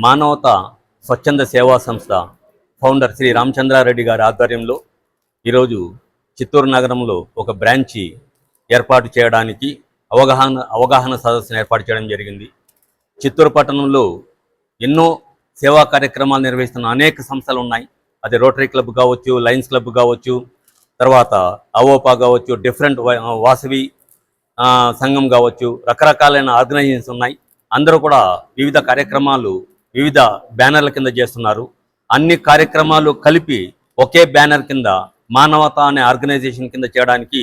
మానవత స్వచ్ఛంద సేవా సంస్థ ఫౌండర్ శ్రీ రామచంద్రారెడ్డి గారి ఆధ్వర్యంలో ఈరోజు చిత్తూరు నగరంలో ఒక బ్రాంచి ఏర్పాటు చేయడానికి అవగాహన సదస్సును ఏర్పాటు చేయడం జరిగింది. చిత్తూరు పట్టణంలో ఎన్నో సేవా కార్యక్రమాలు నిర్వహిస్తున్న అనేక సంస్థలు ఉన్నాయి. అది రోటరీ క్లబ్ కావచ్చు, లయన్స్ క్లబ్ కావచ్చు, తర్వాత అవోపా కావచ్చు, డిఫరెంట్ వాసవి సంఘం కావచ్చు, రకరకాలైన ఆర్గనైజేషన్స్ ఉన్నాయి. అందరూ కూడా వివిధ కార్యక్రమాలు వివిధ బ్యానర్ల కింద చేస్తున్నారు. అన్ని కార్యక్రమాలు కలిపి ఒకే బ్యానర్ కింద మానవత అనే ఆర్గనైజేషన్ కింద చేయడానికి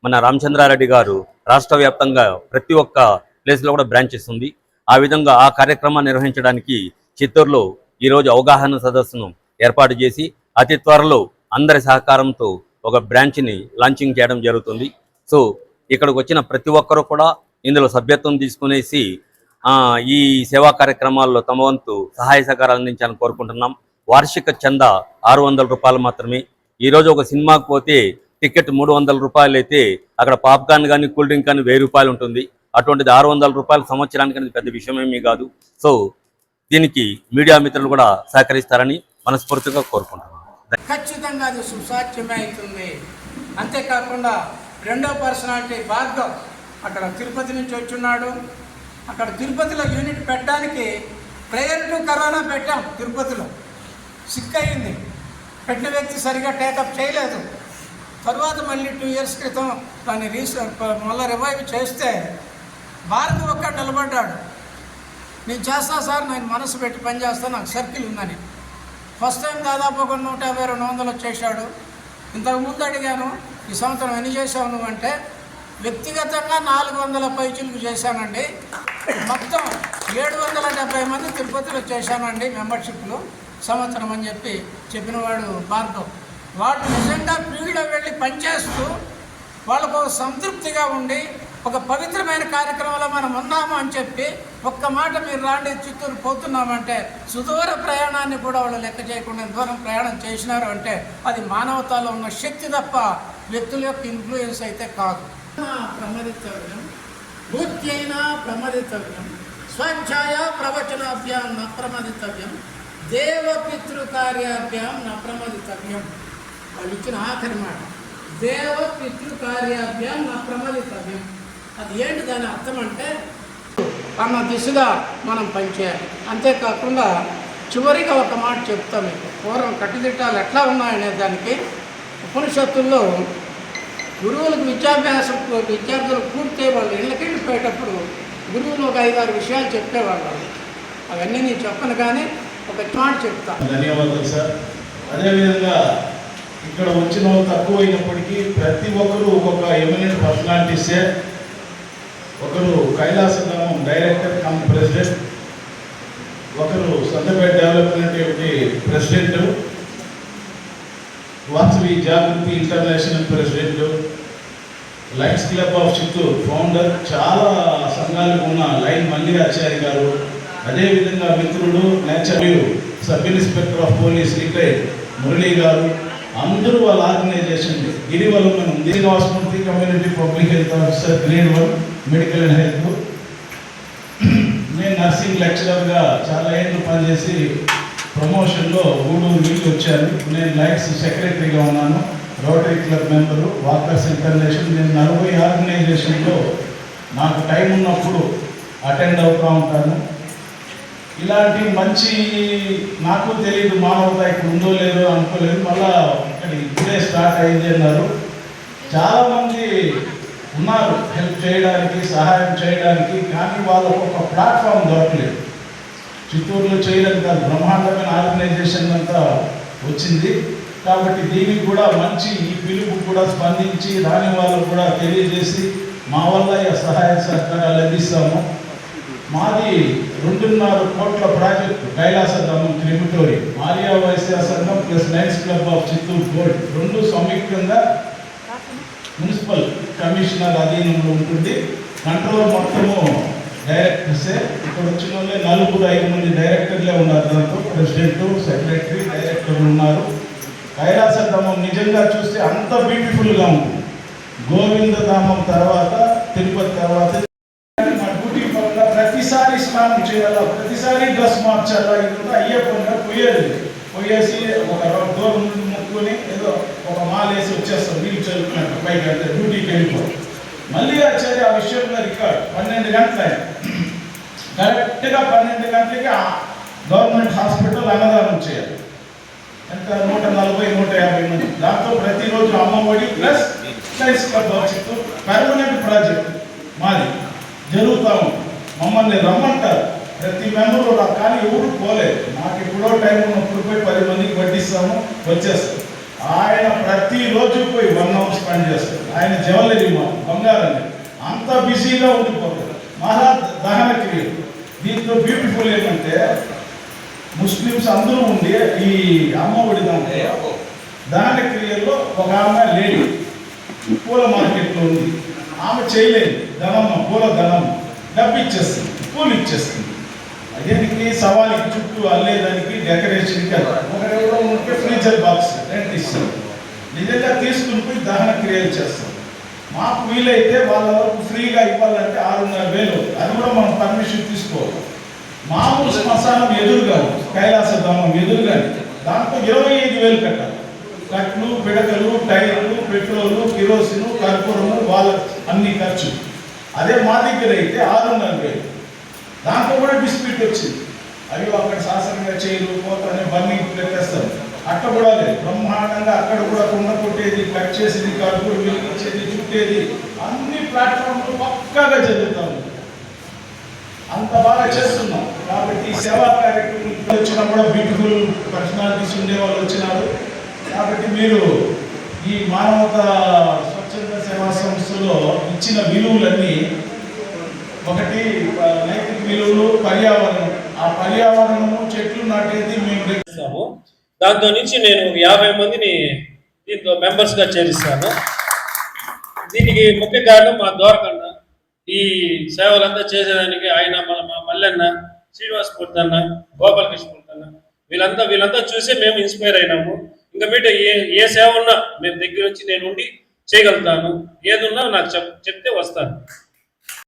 మన రామచంద్రారెడ్డి గారు రాష్ట్ర వ్యాప్తంగా ప్రతి ఒక్క ప్లేస్లో కూడా బ్రాంచెస్ ఉంది. ఆ విధంగా ఆ కార్యక్రమాన్ని నిర్వహించడానికి చిత్తూరులో ఈరోజు అవగాహన సదస్సును ఏర్పాటు చేసి అతి త్వరలో అందరి సహకారంతో ఒక బ్రాంచ్ని లాంచింగ్ చేయడం జరుగుతుంది. సో ఇక్కడికి వచ్చిన ప్రతి ఒక్కరూ కూడా ఇందులో సభ్యత్వం తీసుకునేసి ఈ సేవా కార్యక్రమాల్లో తమ వంతు సహాయ సహకారాలు అందించాలని కోరుకుంటున్నాం. వార్షిక చందా 600 రూపాయలు మాత్రమే. ఈరోజు ఒక సినిమాకి పోతే టికెట్ 300 రూపాయలు అయితే అక్కడ పాప్కార్న్ కానీ కూల్ డ్రింక్ కానీ 1000 రూపాయలు ఉంటుంది. అటువంటిది 600 రూపాయలు సంవత్సరానికి అనేది పెద్ద విషయమేమీ కాదు. సో దీనికి మీడియా మిత్రులు కూడా సహకరిస్తారని మనస్ఫూర్తిగా కోరుకుంటున్నాం. ఖచ్చితంగా అది సుసాధ్యమే అవుతుంది. అంతేకాకుండా రెండో పర్సనాలిటీ భార్గవ్ అక్కడ తిరుపతి నుంచి వచ్చున్నాడు. అక్కడ తిరుపతిలో యూనిట్ పెట్టడానికి ప్రేయర్ టు కరోనా పెట్టాం. తిరుపతిలో సిక్ అయింది. పెట్టిన వ్యక్తి సరిగా టేకప్ చేయలేదు. తర్వాత మళ్ళీ 2 ఇయర్స్ క్రితం దాన్ని మళ్ళీ రివైవ్ చేస్తే భారత్ ఒక్క నిలబడ్డాడు. నేను చేస్తా సార్, నేను మనసు పెట్టి పని చేస్తాను, నాకు సర్కిల్ ఉందని. ఫస్ట్ టైం దాదాపు ఒక 150-200 వచ్చేసాడు. ఇంతకుముందు అడిగాను, ఈ సంవత్సరం ఎన్ని చేసావు నువ్వు అంటే, వ్యక్తిగతంగా 400 పైచులకు చేశానండి. మొత్తం 770 మంది తిరుపతిలో చేశానండి మెంబర్షిప్లు సంవత్సరం అని చెప్పినవాడు భార్గవ్. వాడు నిజంగా ఫీల్డ్లో వెళ్ళి పనిచేస్తూ వాళ్ళకు ఒక సంతృప్తిగా ఉండి ఒక పవిత్రమైన కార్యక్రమంలో మనం ఉన్నాము అని చెప్పి ఒక్క మాట మీరు రాండి చిత్తూరు పోతున్నామంటే సుదూర ప్రయాణాన్ని కూడా వాళ్ళు లెక్క చేయకుండా దూరం ప్రయాణం చేసినారు అంటే అది మానవతలో ఉన్న శక్తి తప్ప వ్యక్తుల యొక్క ఇన్ఫ్లుయెన్స్ అయితే కాదు. ప్రమదితవ్యం భూత్యైనా ప్రమదితవ్యం స్వాధ్యాయ ప్రవచనాభ్యాం న ప్రమదితవ్యం దేవపితృకార్యాభ్యాం న ప్రమదితవ్యం. వాళ్ళు ఇచ్చిన ఆఖరి మాట దేవపితృకార్యాభ్యాం న ప్రమదితవ్యం. అది ఏంటి దాని అర్థం అంటే అన్న దిశగా మనం పనిచేయాలి. అంతేకాకుండా చివరిగా ఒక మాట చెప్తాం మీకు. పూర్వం కట్టుదిట్టాలు ఎట్లా ఉన్నాయనే దానికి ఉపనిషత్తుల్లో గురువులకు విద్యార్థులు పూర్తి వాళ్ళు ఇళ్ళకి వెళ్ళిపోయేటప్పుడు గురువులు ఒక 5-6 విషయాలు చెప్పేవాళ్ళు. అవన్నీ నేను చెప్పను కానీ ఒక మాట చెప్తాను. ధన్యవాదాలు సార్. అదేవిధంగా ఇక్కడ వచ్చిన తక్కువైనప్పటికీ ప్రతి ఒక్కరూ ఒక్కొక్క ఎమినెంట్ పర్సనాలిటీసే. ఒకరు కైలాసధామం డైరెక్టర్ కమ్ ప్రెసిడెంట్, ఒకరు Santhapeta development president, Vasavi Jagruthi international president, lions club of Chittoor founder, చాలా సంఘాలకు ఉన్న లైన్ మల్లికాచారి గారు, అదేవిధంగా మిత్రుడు nature sub inspector of police retired Murali garu, అందరూ వాళ్ళ ఆర్గనైజేషన్ గిరివలం ఉంది. Srinivasamurthy community public health officer grade 1 medical and health. నేను నర్సింగ్ లెక్చరర్గా చాలా ఏళ్ళు పనిచేసి ప్రమోషన్లో గూడూరు వీళ్ళు వచ్చాను. నేను లైట్స్ సెక్రటరీగా ఉన్నాను, rotary club member, walkers international. నేను 40 ఆర్గనైజేషన్లో నాకు టైం ఉన్నప్పుడు అటెండ్ అవుతూ ఉంటాను. ఇలాంటి మంచి నాకు తెలియదు మానవత ఇక్కడ ఉందో లేదో అనుకోలేదు. మళ్ళా ఇక్కడ ఇప్పుడే స్టార్ట్ అయింది అన్నారు. చాలామంది ఉన్నారు హెల్ప్ చేయడానికి, సహాయం చేయడానికి, కానీ వాళ్ళకు ఒక ప్లాట్ఫామ్ దొరకలేదు. చిత్తూరులో చేయలేదు కాదు, బ్రహ్మాండమైన ఆర్గనైజేషన్ అంతా వచ్చింది. కాబట్టి దీనికి కూడా మంచి ఈ పిలుపు కూడా స్పందించి రాని వాళ్ళకు కూడా తెలియజేసి మా వల్ల సహాయ సహకారాలు అందిస్తాము. మాది 2.5 కోట్ల ప్రాజెక్టు కైలాసధామం క్రిమిటోరీ, ఆర్యా వైశ్య సంఘం plus Lions club of Chittoor board 2 సంయుక్తంగా మున్సిపల్ కమిషనర్ అధీనంలో ఉంటుంది. కంట్రోల్ మొత్తము డైరెక్టర్సే. ఇక్కడ వచ్చిన వాళ్ళే 4-5 మంది డైరెక్టర్లే ఉన్నారు. దాంట్లో ప్రెసిడెంట్, సెక్రటరీ, డైరెక్టర్లు ఉన్నారు. కైలాసధామం నిజంగా చూస్తే అంత బ్యూటిఫుల్గా ఉంటుంది. గోవిందధామం తర్వాత, తిరుపతి తర్వాత ప్రతిసారి స్నానం చేయాలి, ప్రతిసారి ప్రతిసారి డ్రెస్ మార్చాలా ఇది అయ్యే పనిగా పోయేసి ఒక దూరం నుండి ముక్కుని ఏదో ఒక మాలేసి వచ్చేస్తాం నీళ్ళు చదువుకున్నట్టు పైకి అంటే డ్యూటీకి వెళ్ళిపోతాం. మళ్ళీ వచ్చేది ఆ విషయంలో రికార్డ్ 12 గంటలు కరెక్ట్గా 12 గంటలకి గవర్నమెంట్ హాస్పిటల్ అన్నదానం చేయాలి. ఎంత 140-150 మంది. దాంతో ప్రతిరోజు అమ్మఒడి ప్లస్ సైన్స్ క్లబ్ భవిష్యత్తు పర్మనెంట్ ప్రాజెక్ట్ మాది జరుగుతూ ఉంది. మమ్మల్ని రమ్మంటారు ప్రతి మెంబరు, కానీ ఎవరు పోలేదు. నాకు ఎప్పుడో టైం ఉన్నప్పుడు పోయి 10 మందికి వడ్డిస్తాము వచ్చేస్తాం. ఆయన ప్రతిరోజు పోయి 1 అవర్ స్పెండ్ చేస్తారు. ఆయన జ్యువెలరీ బంగారం అంత బిజీగా ఉండిపోతారు. మహా దహన క్రియలు. దీంట్లో బ్యూటిఫుల్ ఏంటంటే ముస్లిమ్స్ అందరూ ఉండి ఈ అమ్మఒడి దాంట్లో దహన క్రియల్లో ఒక ఆమె లేడీ పూల మార్కెట్లో ఉంది. ఆమె చేయలేదు ధనమ్మ, పూల ధనమ్మ డబ్బు ఇచ్చేస్తుంది, పూలు ఇచ్చేస్తుంది. అదేనికి సవాలికి చుట్టూ అల్లేదానికి డెకరేషన్కి ఒకరెవరో ఉంటే ఫ్రీజర్ బాక్స్ రెంట్ ఇస్తారు. నిజంగా తీసుకుని పోయి దహన క్రియలు చేస్తాం. మాకు వీలైతే వాళ్ళ వరకు ఫ్రీగా ఇవ్వాలంటే 6,500. అది కూడా మనం పర్మిషన్ తీసుకోవాలి. మామూలు శ్మశానం ఎదురుగా కైలాసధామం ఎదురుగానే దాంట్లో 25,000 కట్టాలి. కట్లు, పిడకలు, టైర్లు, పెట్రోలు, కిరోసిన్, కర్పూరము, వాళ్ళ అన్ని ఖర్చు. అదే మా దగ్గర అయితే 6,500. దాంట్లో కూడా డిస్ప్యూట్ వచ్చింది. అవి అక్కడ శాసనంగా చేయరు పోతానే బన్నీ పెట్టేస్తారు. అక్కడ కూడా లేదు, బ్రహ్మాండంగా అక్కడ కూడా కొండ కొట్టేది, కట్ చేసేది, కర్పూరం వెలిగించేది, చుట్టేది అన్ని ప్లాట్ఫామ్లు పక్కాగా జరుగుతాము. అంత బాగా చేస్తున్నాం. కాబట్టి సేవా కార్యక్రమం వచ్చినా కూడా బ్యూటిఫుల్ పర్సనాలిటీస్ ఉండే వాళ్ళు వచ్చినారు. కాబట్టి మీరు ఈ మానవతా స్వచ్ఛంద సేవా సంస్థలో ఇచ్చిన విలువలన్నీ ఒకటి నైతిక విలువలు, పర్యావరణం. ఆ పర్యావరణము చెట్లు నాటేది మేము చేస్తాము. దాంతో నుంచి నేను 50 మందిని దీంతో మెంబర్స్గా చేరిస్తాను. దీనికి ముఖ్య కారణం మా ద్వారకన్న. ఈ సేవలంతా చేసేదానికి ఆయన మా మల్లన్న, శ్రీనివాస్ మూర్తి అన్న, గోపాలకృష్ణ మూర్తి అన్న వీళ్ళంతా చూసి మేము ఇన్స్పైర్ అయినాము. ఇంకా మీట ఏ సేవ ఉన్నా మేము దగ్గర నుంచి నేను ఉండి చేయగలుగుతాను. ఏదున్నా నాకు చెప్తే వస్తాను.